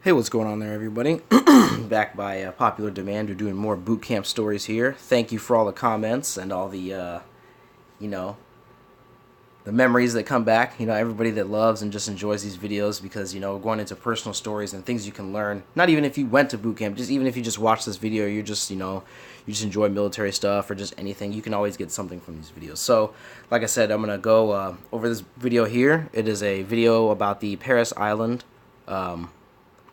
Hey, what's going on there, everybody? Back by popular demand, we're doing more boot camp stories here. Thank you for all the comments and all the, you know, the memories that come back. Everybody that loves and just enjoys these videos because, we're going into personal stories and things you can learn. Not even if you went to boot camp, just even if you just watch this video, you're just, you just enjoy military stuff or just anything. You can always get something from these videos. So, like I said, I'm going to go over this video here. It is a video about the Parris Island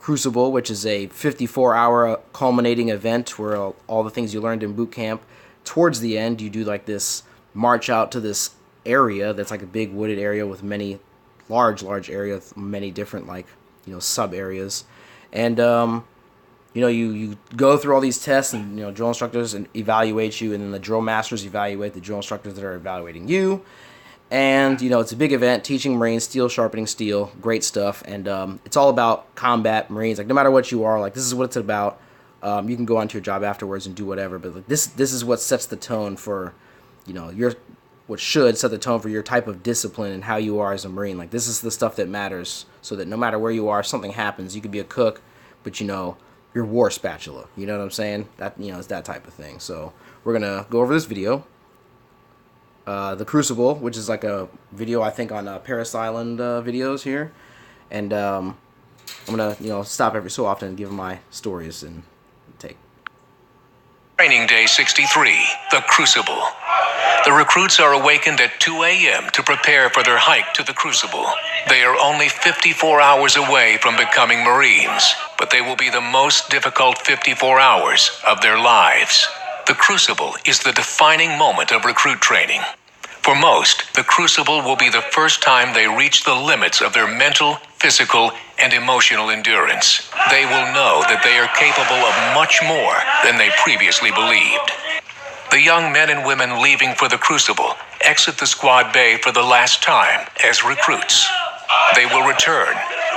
Crucible, which is a 54-hour culminating event where all the things you learned in boot camp, towards the end, you do like this march out to this area that's like a big wooded area with many large area with many different sub areas, and you go through all these tests, and drill instructors and evaluate you, and then the drill masters evaluate the drill instructors that are evaluating you. And, it's a big event, teaching Marines, steel, sharpening steel, great stuff. And it's all about combat Marines. Like, no matter what you are, this is what it's about. You can go on to your job afterwards and do whatever. But this is what sets the tone for, what should set the tone for your type of discipline and how you are as a Marine. Like, this is the stuff that matters, so that no matter where you are, if something happens. You could be a cook, but, your war spatula. You know what I'm saying? That, it's that type of thing. So we're going to go over this video. The Crucible, which is like a video I think on Parris Island videos here, and I'm gonna stop every so often and give my stories and take. Training Day 63, the Crucible. The recruits are awakened at 2 a.m. to prepare for their hike to the Crucible. They are only 54 hours away from becoming Marines, but they will be the most difficult 54 hours of their lives. The Crucible is the defining moment of recruit training. For most, the Crucible will be the first time they reach the limits of their mental, physical, and emotional endurance. They will know that they are capable of much more than they previously believed. The young men and women leaving for the Crucible exit the squad bay for the last time as recruits. They will return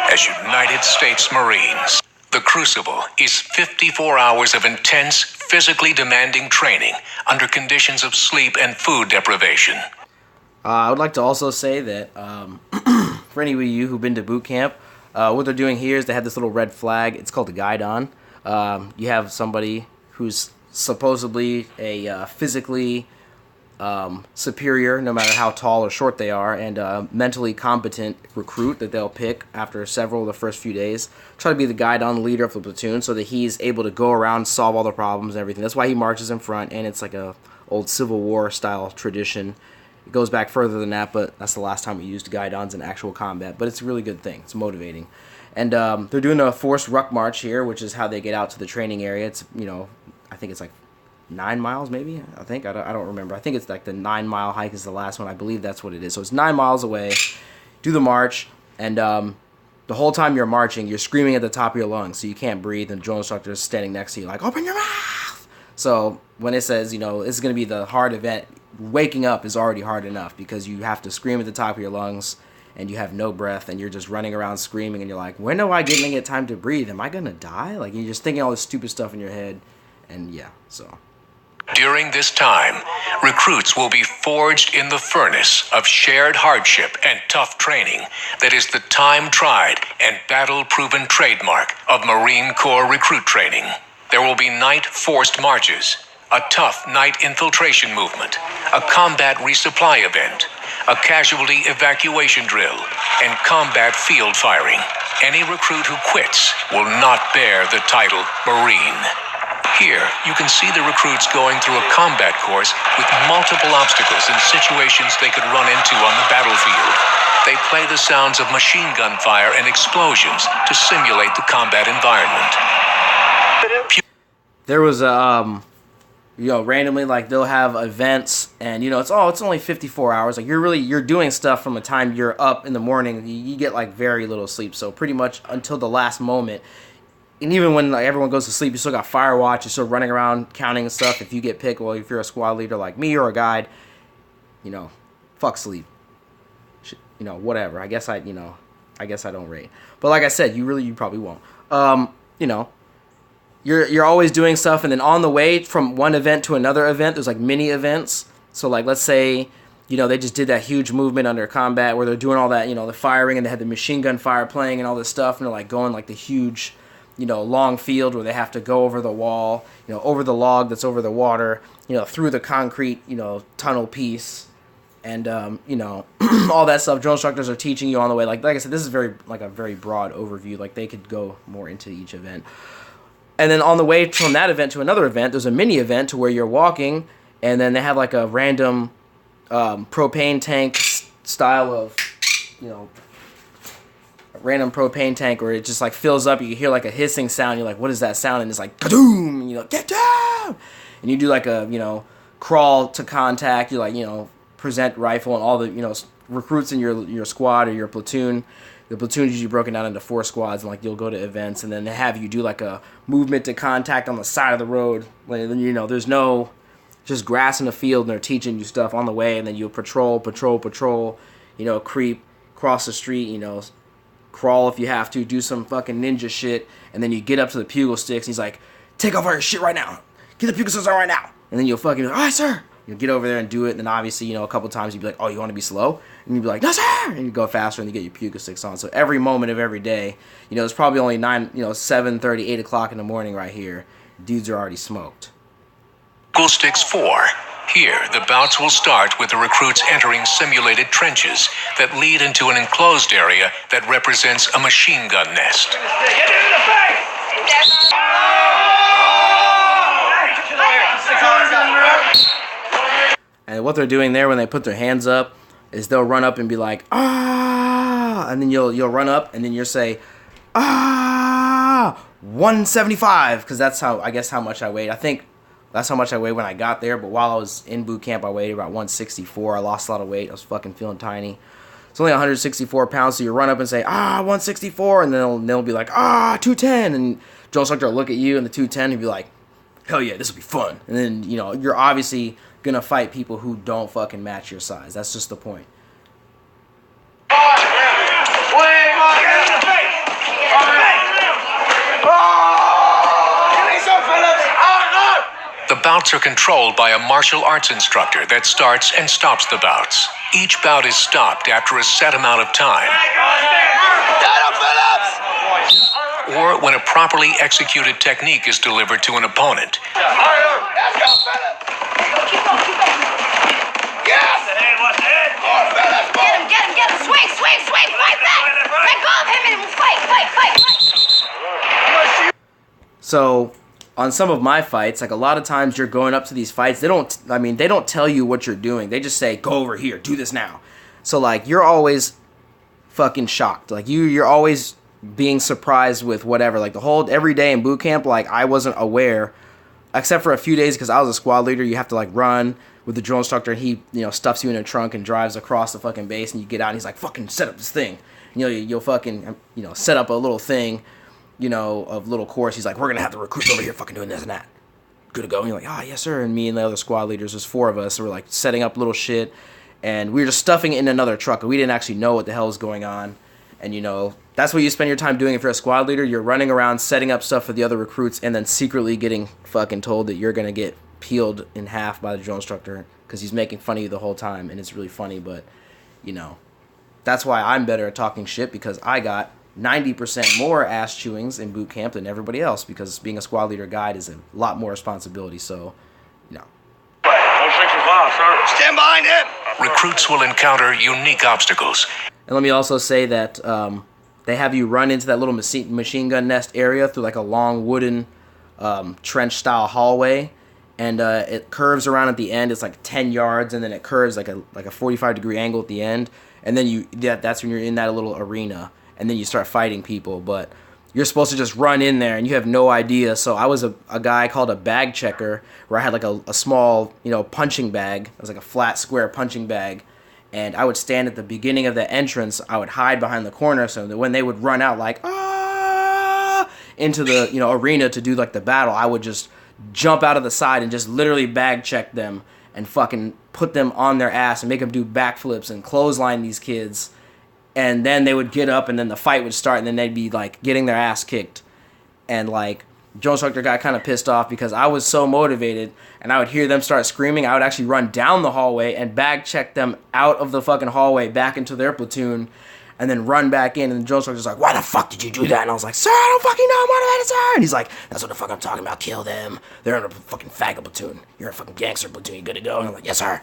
as United States Marines. The Crucible is 54 hours of intense, physically demanding training under conditions of sleep and food deprivation. I would like to also say that for any of you who've been to boot camp, what they're doing here is they have this little red flag. It's called a guidon. You have somebody who's supposedly a physically superior, no matter how tall or short they are, and a mentally competent recruit that they'll pick after several of the first few days. Try to be the guidon leader of the platoon so that he's able to go around, solve all the problems and everything. That's why he marches in front, and it's like a old Civil War style tradition. It goes back further than that, but that's the last time we used guidons in actual combat. But it's a really good thing. It's motivating. And they're doing a forced ruck march here, which is how they get out to the training area. It's, I think it's like 9 miles maybe. I don't remember. I think it's like the 9-mile hike is the last one. I believe that's what it is. So it's 9 miles away. Do the march, and the whole time you're marching, you're screaming at the top of your lungs, so you can't breathe. And the drill instructor is standing next to you, like, open your mouth. So when it says, it's going to be the hard event, waking up is already hard enough because you have to scream at the top of your lungs, and you have no breath, and you're just running around screaming, and you're like, when do I get time to breathe? Am I going to die? Like, you're just thinking all this stupid stuff in your head, and yeah, so. During this time, recruits will be forged in the furnace of shared hardship and tough training that is the time-tried and battle-proven trademark of Marine Corps recruit training. There will be night forced marches, a tough night infiltration movement, a combat resupply event, a casualty evacuation drill, and combat field firing. Any recruit who quits will not bear the title Marine. Here, you can see the recruits going through a combat course with multiple obstacles and situations they could run into on the battlefield. They play the sounds of machine gun fire and explosions to simulate the combat environment. There was randomly, like, they'll have events, and it's only 54 hours. Like, you're doing stuff from the time you're up in the morning. You get like very little sleep, so pretty much until the last moment. And even when everyone goes to sleep, you still got fire watch. You're still running around counting and stuff. If you get picked, well, if you're a squad leader like me or a guide, fuck sleep. Whatever. I guess I don't rate. But like I said, you probably won't. You're always doing stuff, and then on the way from one event to another event, there's like mini events. So like, let's say, they just did that huge movement under combat where they're doing all that, the firing, and they had the machine gun fire playing and all this stuff, and they're like going like the huge long field where they have to go over the wall, over the log that's over the water, through the concrete, tunnel piece, and all that stuff. Drill instructors are teaching you on the way. Like I said, this is a very broad overview. Like, they could go more into each event. And then on the way from that event to another event, there's a mini event to where you're walking, and then they have like a random propane tank style of, a random propane tank where it just like fills up. You hear like a hissing sound. You're like, what is that sound? And it's like, kadoom! And you're like, get down! And you do like a, crawl to contact. You like, present rifle, and all the, recruits in your squad or your platoon. The platoon is usually broken down into 4 squads, and like you'll go to events, and then they have you do like a movement to contact on the side of the road. Like, then there's no just grass in the field, and they're teaching you stuff on the way, and then you'll patrol, creep, cross the street, crawl if you have to, do some fucking ninja shit, and then you get up to the pugil sticks, and he's like, take off all your shit right now, get the pugil sticks on right now, and then you'll fucking, all right, sir. You'll get over there and do it, and then obviously, a couple times you'd be like, oh, you want to be slow? And you'd be like, no, sir! And you go faster, and you get your pugil sticks on. So every moment of every day, it's probably only 7:30, 8 o'clock in the morning right here. Dudes are already smoked. Pugil Sticks 4. Here, the bouts will start with the recruits entering simulated trenches that lead into an enclosed area that represents a machine gun nest. Get in the face! And what they're doing there when they put their hands up is they'll run up and be like, ah, and then you'll run up and then you'll say, ah, 175, because that's how much I weighed. I think that's how much I weighed when I got there, but while I was in boot camp, I weighed about 164. I lost a lot of weight. I was fucking feeling tiny. It's only 164 pounds, so you run up and say, ah, 164, and then they'll be like, ah, 210, and drill instructor will look at you and the 210 and be like, hell yeah, this will be fun. And then, you're obviously gonna fight people who don't fucking match your size. That's just the point. The bouts are controlled by a martial arts instructor that starts and stops the bouts. Each bout is stopped after a set amount of time, or when a properly executed technique is delivered to an opponent. Get him, swing, fight back! Let go of him and we'll fight! So, on some of my fights, like a lot of times you're going up to these fights, they don't tell you what you're doing. They just say, go over here, do this now. So, like, you're always fucking shocked. Like, you're always being surprised with whatever. Like, every day in boot camp, like, I wasn't aware, except for a few days because I was a squad leader. You have to, like, run with the drill instructor, and he, stuffs you in a trunk and drives across the fucking base, and you get out, and he's like, fucking set up this thing. And, you'll fucking, set up a little thing, of little course. He's like, we're gonna have the recruits over here fucking doing this and that. Good to go. And you're like, yes, sir. And me and the other squad leaders, there's 4 of us, so we're, like, setting up little shit, and we were just stuffing it in another truck, and we didn't actually know what the hell was going on. And, that's what you spend your time doing if you're a squad leader. You're running around setting up stuff for the other recruits and then secretly getting fucking told that you're going to get peeled in half by the drill instructor because he's making fun of you the whole time, and it's really funny. But, that's why I'm better at talking shit, because I got 90% more ass chewings in boot camp than everybody else, because being a squad leader guide is a lot more responsibility. So, Stand behind him! Recruits will encounter unique obstacles. And let me also say that they have you run into that little machine gun nest area through like a long wooden trench-style hallway, and it curves around at the end. It's like 10 yards, and then it curves like a 45-degree angle at the end, and then that's when you're in that little arena, and then you start fighting people. But you're supposed to just run in there, and you have no idea. So I was a guy called a bag checker, where I had like a small, punching bag. It was like a flat, square punching bag. And I would stand at the beginning of the entrance. I would hide behind the corner so that when they would run out like, ah, into the, arena to do like the battle, I would just jump out of the side and just literally bag check them and fucking put them on their ass and make them do backflips and clothesline these kids. And then they would get up, and then the fight would start, and then they'd be like getting their ass kicked. And like, drill instructor got kind of pissed off because I was so motivated, and I would hear them start screaming. I would actually run down the hallway and bag check them out of the fucking hallway back into their platoon. and then run back in, and the drill instructor's like, why the fuck did you do that? And I was like, sir, I don't fucking know, I'm motivated, sir. And he's like, that's what the fuck I'm talking about, kill them. They're in a fucking faggot platoon. You're in a fucking gangster platoon, you good to go? And I'm like, yes, sir.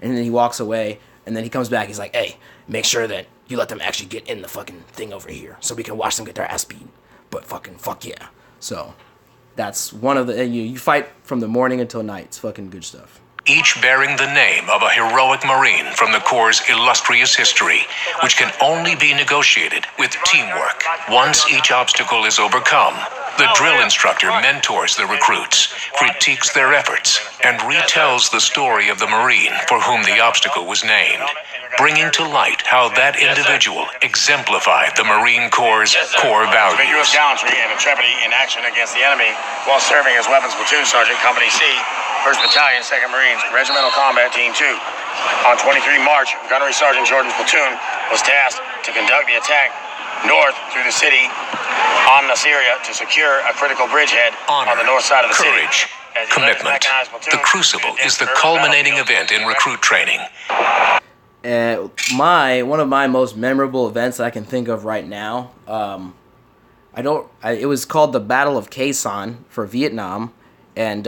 And then he walks away, and then he comes back, he's like, hey, make sure that you let them actually get in the fucking thing over here, so we can watch them get their ass beat. But fucking fuck yeah. So, that's one of the, you fight from the morning until night. It's fucking good stuff. Each bearing the name of a heroic Marine from the Corps' illustrious history, which can only be negotiated with teamwork. Once each obstacle is overcome, the drill instructor mentors the recruits, critiques their efforts, and retells the story of the Marine for whom the obstacle was named, bringing to light how that individual exemplified the Marine Corps' core values. Vigorous gallantry and intrepidity in action against the enemy while serving as Weapons Platoon Sergeant, Company C, 1st Battalion, 2nd Marines, Regimental Combat Team 2. On 23 March, Gunnery Sergeant Jordan's platoon was tasked to conduct the attack north through the city on Nasiriyah to secure a critical bridgehead Honor, on the north side of the courage, city. commitment. The Crucible is the culminating event in recruit training. One of my most memorable events that I can think of right now, it was called the Battle of Khe Sanh for Vietnam, and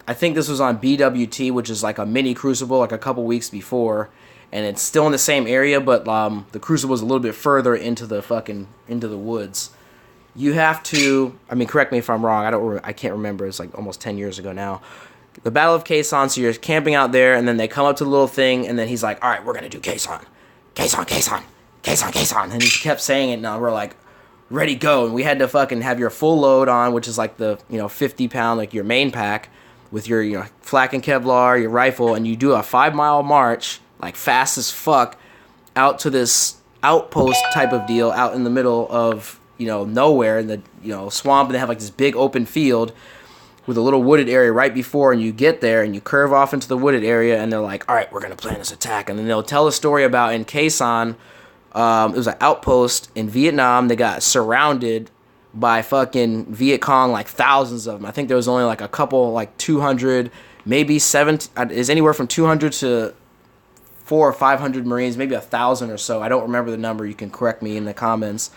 I think this was on BWT, which is like a mini Crucible, like a couple weeks before, and it's still in the same area, but the Crucible is a little bit further into the woods. You have to, I mean, correct me if I'm wrong, I can't remember, it's like almost 10 years ago now. The Battle of Khe Sanh, so you're camping out there, and then they come up to the little thing, and then he's like, all right, we're going to do Khe Sanh. Khe Sanh, Khe Sanh, Khe Sanh, Khe Sanh. And he kept saying it, and we're like, ready, go. And we had to fucking have your full load on, which is like the, 50-pound, like your main pack, with your, flak and Kevlar, your rifle, and you do a 5-mile march, like fast as fuck, out to this outpost type of deal out in the middle of, nowhere in the, swamp, and they have like this big open field with a little wooded area right before, and you get there and you curve off into the wooded area, and they're like, all right, we're going to plan this attack. And then they'll tell a story about in Khe Sanh, it was an outpost in Vietnam. They got surrounded by fucking Viet Cong, like thousands of them. I think there was only like a couple, like 200, maybe 7, is anywhere from 200 to 400 or 500 Marines, maybe 1,000 or so. I don't remember the number. You can correct me in the comments.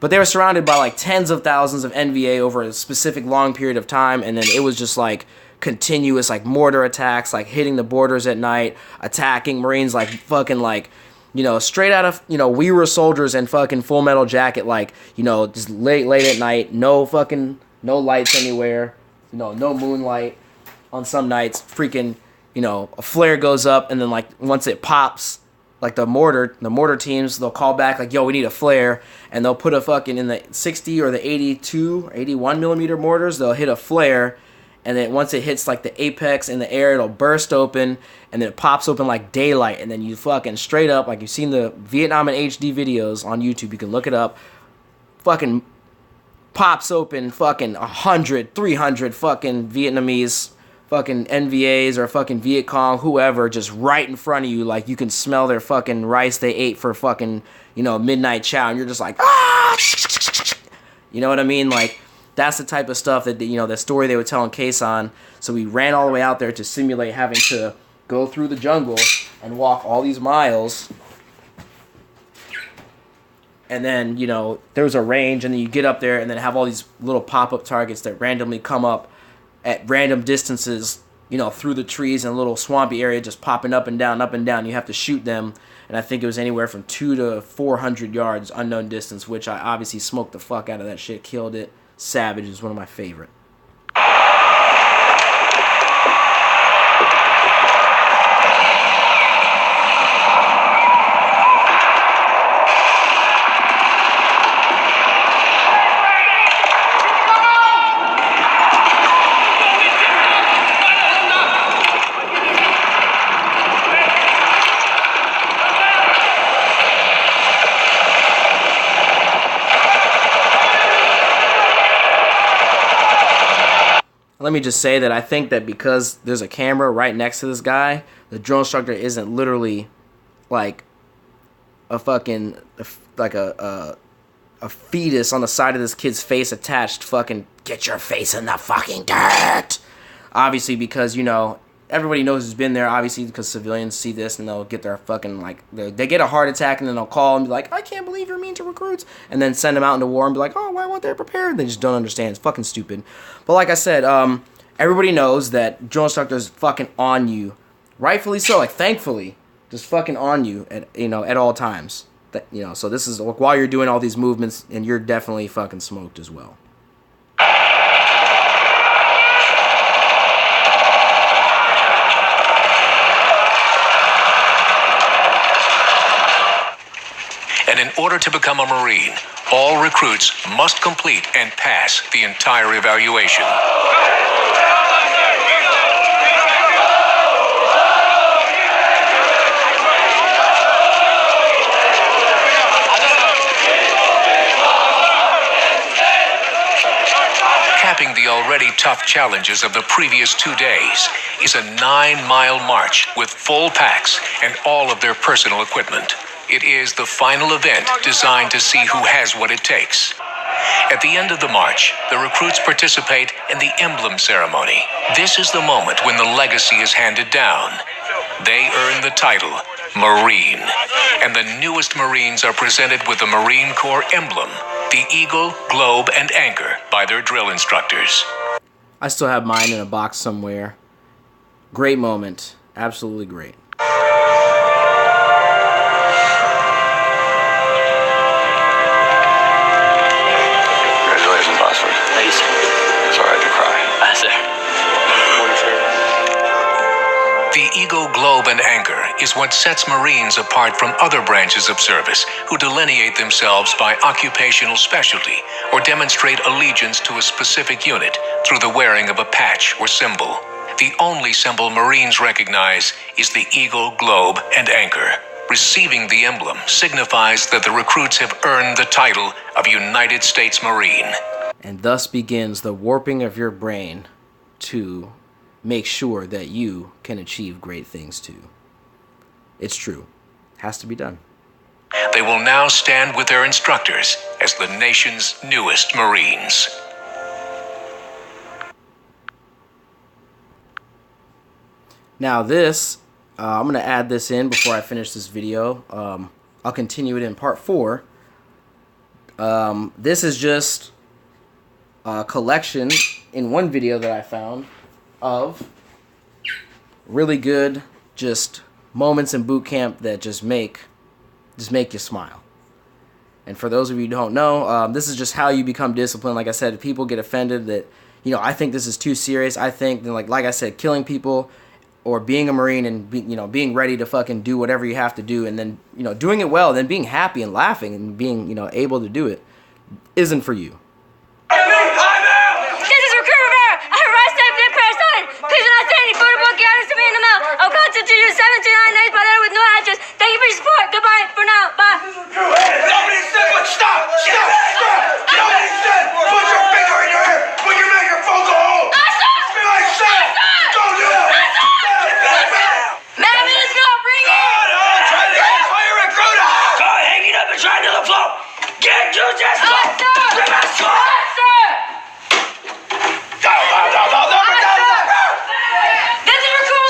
But they were surrounded by like tens of thousands of NVA over a specific long period of time, and then it was just like continuous like mortar attacks, like hitting the borders at night, attacking Marines like fucking like, straight out of, We Were Soldiers and fucking Full Metal Jacket, like, just late at night, no lights anywhere, no moonlight on some nights, freaking, a flare goes up, and then like once it pops, like the mortar teams, they'll call back like, yo, we need a flare, and they'll put a fucking, in the 60 or the 82 or 81 millimeter mortars, they'll hit a flare, and then once it hits like the apex in the air, it'll burst open, and then it pops open like daylight, and then you fucking straight up, like you've seen the Vietnam in HD videos on YouTube, you can look it up, fucking pops open fucking 100, 300 fucking Vietnamese fucking NVAs or fucking Viet Cong, whoever, just right in front of you, like you can smell their fucking rice they ate for fucking, midnight chow, and you're just like, ah! You know what I mean? Like, that's the type of stuff that, the story they would tell in Khe Sanh. So we ran all the way out there to simulate having to go through the jungle and walk all these miles. And then, there was a range, and then you get up there and then have all these little pop-up targets that randomly come up at random distances, through the trees in a little swampy area, just popping up and down, up and down. You have to shoot them, and I think it was anywhere from 200 to 400 yards, unknown distance, which I obviously smoked the fuck out of that shit, killed it. Savage is one of my favorite. Let me just say that I think that because there's a camera right next to this guy, the drill instructor isn't literally like a fucking, like a fetus on the side of this kid's face attached, fucking, get your face in the fucking dirt. Obviously, because, everybody knows who's been there, obviously, because civilians see this and they'll get their fucking, like, they get a heart attack and then they'll call and be like, I can't believe you're mean to recruits, and then send them out into war and be like, oh, why weren't they prepared? They just don't understand. It's fucking stupid. But like I said, everybody knows that drill instructors fucking on you, rightfully so, like, thankfully, just fucking on you at, you know, at all times. That, you know, so this is while you're doing all these movements, and you're definitely fucking smoked as well. And in order to become a Marine, all recruits must complete and pass the entire evaluation. Capping the already tough challenges of the previous 2 days is a 9-mile march with full packs and all of their personal equipment. It is the final event designed to see who has what it takes. At the end of the march, the recruits participate in the emblem ceremony. This is the moment when the legacy is handed down. They earn the title Marine, and the newest Marines are presented with the Marine Corps emblem, the eagle, globe, and anchor by their drill instructors. I still have mine in a box somewhere. Great moment. Absolutely great. Congratulations, Bossford. Thank you, sir. It's all right to cry. Sir. The eagle, globe, and anchor is what sets Marines apart from other branches of service who delineate themselves by occupational specialty or demonstrate allegiance to a specific unit through the wearing of a patch or symbol. The only symbol Marines recognize is the eagle, globe, and anchor. Receiving the emblem signifies that the recruits have earned the title of United States Marine. And thus begins the warping of your brain to make sure that you can achieve great things too. It's true. Has to be done. They will now stand with their instructors as the nation's newest Marines. Now this, I'm going to add this in before I finish this video. I'll continue it in part 4. This is just a collection in one video that I found of really good just moments in boot camp that just make you smile. And for those of you who don't know, this is just how you become disciplined. Like I said, people get offended that, you know, I think this is too serious. I think that, like I said, killing people or being a Marine and being ready to fucking do whatever you have to do, and then, you know, doing it well, then being happy and laughing and being, you know, able to do it isn't for you. This is Recruit Rivera. I have arrived safe in Parris Island. Please do not send any photo book items to me in the mail. I'll contact you 729 days by letter with no address. Thank you for your support. Goodbye for now. Bye. Nobody said what? Stop! Nobody said put your finger in your ear when you make your phone call home. I said, don't do that. Ma'am, it is not ringing. Try to get fire recruiter. Go hang it up and try to the floor. Get to this floor. This is Recruit.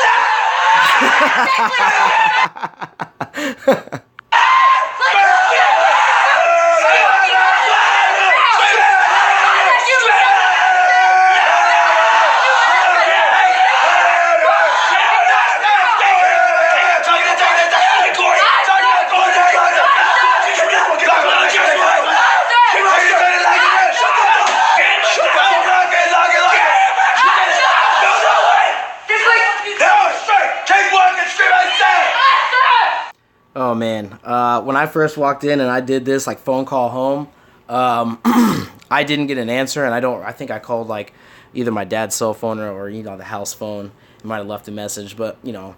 Oh man, when I first walked in and I did this like phone call home, I didn't get an answer, and I think I called like either my dad's cell phone or you know, the house phone. It might have left a message, but you know,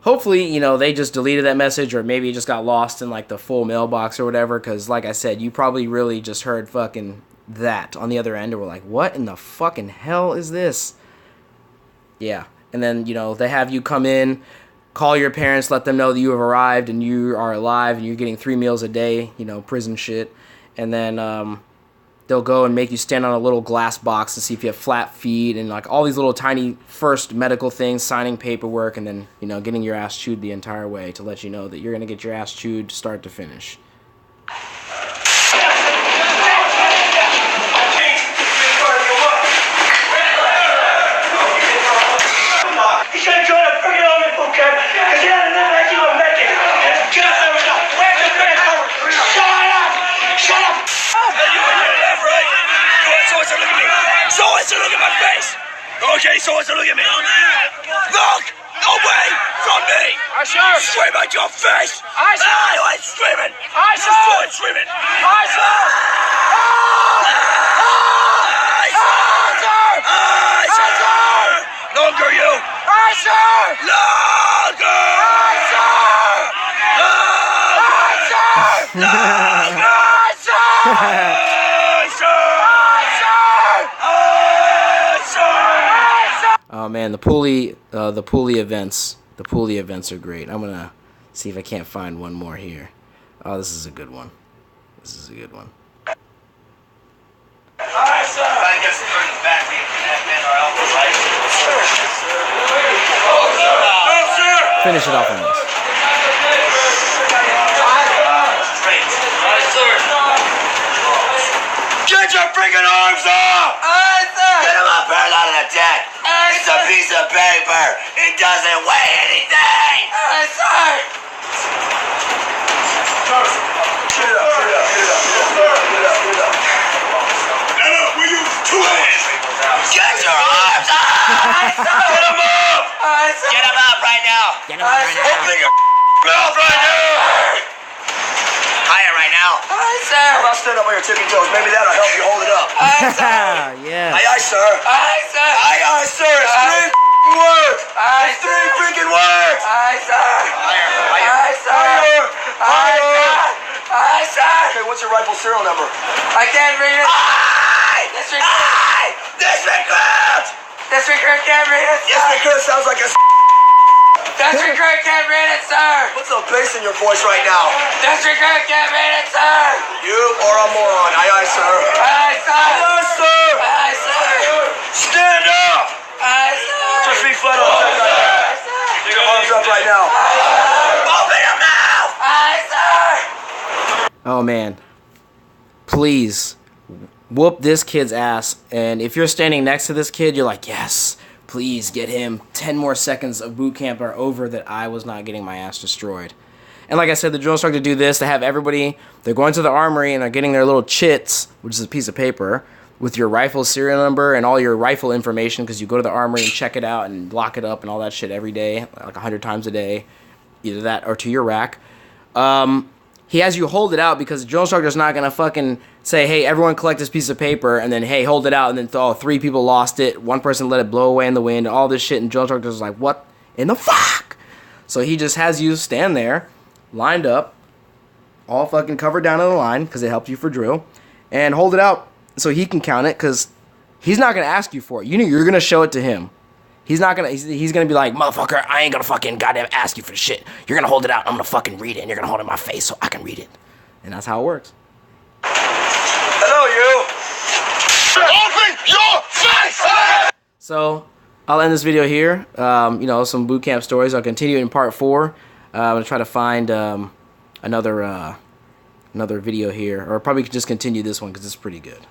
hopefully, you know, they just deleted that message, or maybe it just got lost in like the full mailbox or whatever, because like I said, you probably really just heard fucking that on the other end and were like, what in the fucking hell is this? Yeah. And then, you know, they have you come in, call your parents, let them know that you have arrived and you are alive and you're getting 3 meals a day, you know, prison shit. And then, they'll go and make you stand on a little glass box to see if you have flat feet and like all these little tiny first medical things, signing paperwork, and then, you know, getting your ass chewed the entire way to let you know that you're going to get your ass chewed start to finish. Okay, so what's look at me? Look! Away from me! Aye, sir! Scream at your face! Aye, sir! I ain't screaming! Aye, sir! You ain't screaming! Aye, sir! Aye, sir! Aye, sir! Longer, you! Aye, sir! Longer! Aye, sir! Longer! Aye, sir! Aye, sir! Oh man, the pulley events are great. I'm gonna see if I can't find one more here. Oh, this is a good one. This is a good one. Finish it off on this. Get your freaking arms up! Get him up here out of the deck! It's a piece of paper! It doesn't weigh anything! Get your arms up! Get him up! Get him up right now! Get him up right now. Open your mouth right now! Higher right now. How about stand up on your tippy toes? Maybe that'll help you hold it up. Yes. Aye, sir. Aye, sir. It's three words. It's three freaking words. Higher. Okay, what's your rifle serial number? I can't read it. Disregard can't read it. Disregard sounds like a Disregard can't read it, sir. What's the bass in your voice right now? Disregard can't read it, sir. You are a moron. Aye, sir. Aye, sir. Aye, sir. Aye, sir. Stand up. Aye, sir. Just be flat on the deck. Get your arms up right now. Open your mouth. Aye, sir. Oh man. Please whoop this kid's ass, and if you're standing next to this kid, you're like, yes, please get him. 10 more seconds of boot camp are over that I was not getting my ass destroyed. And like I said, the drill instructor do this to have everybody, they're going to the armory and they're getting their little chits, which is a piece of paper, with your rifle serial number and all your rifle information, because you go to the armory and check it out and lock it up and all that shit every day, like 100 times a day, either that or to your rack. He has you hold it out because the drill instructor's not going to fucking say, hey, everyone collect this piece of paper, and then, hey, hold it out, and then, oh, 3 people lost it, 1 person let it blow away in the wind, all this shit, and drill instructor's like, what in the fuck? So he just has you stand there, lined up, all fucking covered down in the line, because it helps you for drill, and hold it out so he can count it, because he's not going to ask you for it. You know, you're going to show it to him. He's not gonna. He's gonna be like, motherfucker, I ain't gonna fucking goddamn ask you for the shit. You're gonna hold it out. I'm gonna fucking read it, and you're gonna hold it in my face so I can read it. And that's how it works. Hello, you. Open your face. So I'll end this video here. You know, some boot camp stories. I'll continue in part 4. I'm gonna try to find another video here, or probably just continue this one because it's pretty good.